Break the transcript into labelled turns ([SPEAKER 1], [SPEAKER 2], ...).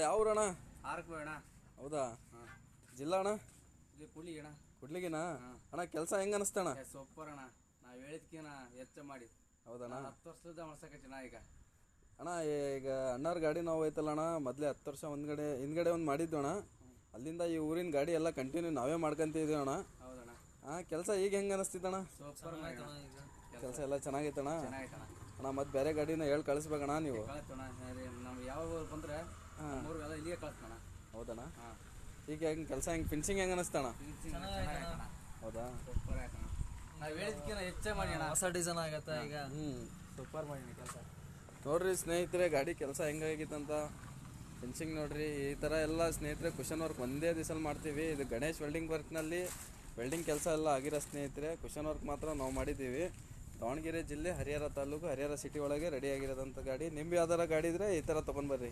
[SPEAKER 1] ಯಾವ ಊರಣ್ಣ?
[SPEAKER 2] ಆರಕ್ಕೆ ಅಣ್ಣ.
[SPEAKER 1] ಹೌದಾ? ಜಿಲ್ಲಾ ಅಣ್ಣ?
[SPEAKER 2] ಇಲ್ಲಿ ಕೂಡ್ಲಿಗೆ ಅಣ್ಣ.
[SPEAKER 1] ಕುಡ್ಲಿಗಿನ ಅಣ್ಣ? ಕೆಲಸ ಹೆಂಗ ಅನಿಸ್ತಣ್ಣ?
[SPEAKER 2] ಸೂಪರ್ ಅಣ್ಣ. ನಾವು ಹೇಳಿದ್ಕಿನ ಹೆಚ್ಚು ಮಾಡಿ.
[SPEAKER 1] ಹೌದಣ್ಣ?
[SPEAKER 2] 10 ವರ್ಷದ ಮಾಡ್ಸಕತ್ತೀನ ಈಗ.
[SPEAKER 1] ಅಣ್ಣ ಈಗ ಅಣ್ಣವ್ರ ಗಾಡಿ ನಾವು ಐತಲ್ಲ ಅಣ್ಣ, ಮೊದಲೇ 10 ವರ್ಷ ಹಿಂದ್ಗಡೆ ಒಂದು ಮಾಡಿದ್ದು ಅಣ್ಣ. ಅಲ್ಲಿಂದ ಈ ಊರಿನ ಗಾಡಿ ಎಲ್ಲ ಕಂಟಿನ್ಯೂ ನಾವೇ ಮಾಡ್ಕೊಂತಿದ್ದೀವಿ ಅಣ್ಣ.
[SPEAKER 2] ಹೌದಣ್ಣ.
[SPEAKER 1] ಕೆಲಸ ಈಗ ಹೆಂಗೆ ಅನಿಸ್ತಿದ್ದಣ್ಣ?
[SPEAKER 2] ಸೂಪರ್
[SPEAKER 1] ಕೆಲಸ ಎಲ್ಲ ಚೆನ್ನಾಗೈತಣ್ಣ?
[SPEAKER 2] ಚೆನ್ನಾಗೈತಣ್ಣ.
[SPEAKER 1] ಅಣ್ಣ ಮತ್ತೆ ಬೇರೆ ಗಾಡಿನ ಹೇಳಿ ಕಳಿಸ್ಬೇಕಣ್ಣ ನೀವು?
[SPEAKER 2] ಕಳಿಸ್ತಣ್ಣ. ನಮ್ಗೆ ಯಾವ ಬಂದರೆ ಎಲ್ಲ ಇಲ್ಲಿಗೆ ಕಳಿಸ್ತಣ್ಣ.
[SPEAKER 1] ಹೌದಣ್ಣ? ಈಗ ಹೆಂಗೆ ಕೆಲಸ ಹೆಂಗೆ ಫಿನಿಶಿಂಗ್ ಹೆಂಗೆ ಅನಿಸ್ತಣ್ಣ? ಹೌದಾ?
[SPEAKER 2] ಸೂಪರ್ ಆಯ್ತಣ್ಣ. ನಾವು ಹೇಳಿದ್ಕಿನ ಹೆಚ್ಚೇ ಮಾಡಿ ಅಣ್ಣ. ಹೊಸ ಡಿಸೈನ್ ಆಗತ್ತೆ ಈಗ. ಸೂಪರ್ ಮಾಡಿ ಕೆಲಸ.
[SPEAKER 1] ನೋಡ್ರಿ ಸ್ನೇಹಿತರೆ, ಗಾಡಿ ಕೆಲಸ ಹೆಂಗಾಗಿತ್ತಂತ ಫಿನಿಶಿಂಗ್ ನೋಡ್ರಿ. ಈ ಥರ ಎಲ್ಲ ಸ್ನೇಹಿತರೆ ಕುಷನ್ ವರ್ಕ್ ಒಂದೇ ದಿವಸಲ್ಲಿ ಮಾಡ್ತೀವಿ. ಇದು ಗಣೇಶ್ ವೆಲ್ಡಿಂಗ್ ವರ್ಕ್ನಲ್ಲಿ ವೆಲ್ಡಿಂಗ್ ಕೆಲಸ ಎಲ್ಲ ಆಗಿರೋ ಸ್ನೇಹಿತರೆ. ಕುಷನ್ ವರ್ಕ್ ಮಾತ್ರ ನಾವು ಮಾಡಿದ್ದೀವಿ. ದಾವಣಗೆರೆ ಜಿಲ್ಲೆ, ಹರಿಹರ ತಾಲೂಕು, ಹರಿಹರ ಸಿಟಿ ಒಳಗೆ ರೆಡಿ ಆಗಿರೋದಂಥ ಗಾಡಿ. ನಿಮ್ಗೆ ಯಾವ್ದಾರ ಗಾಡಿ ಇದ್ರೆ ಈ ಥರ ತೊಗೊಂಡ್ಬರ್ರಿ.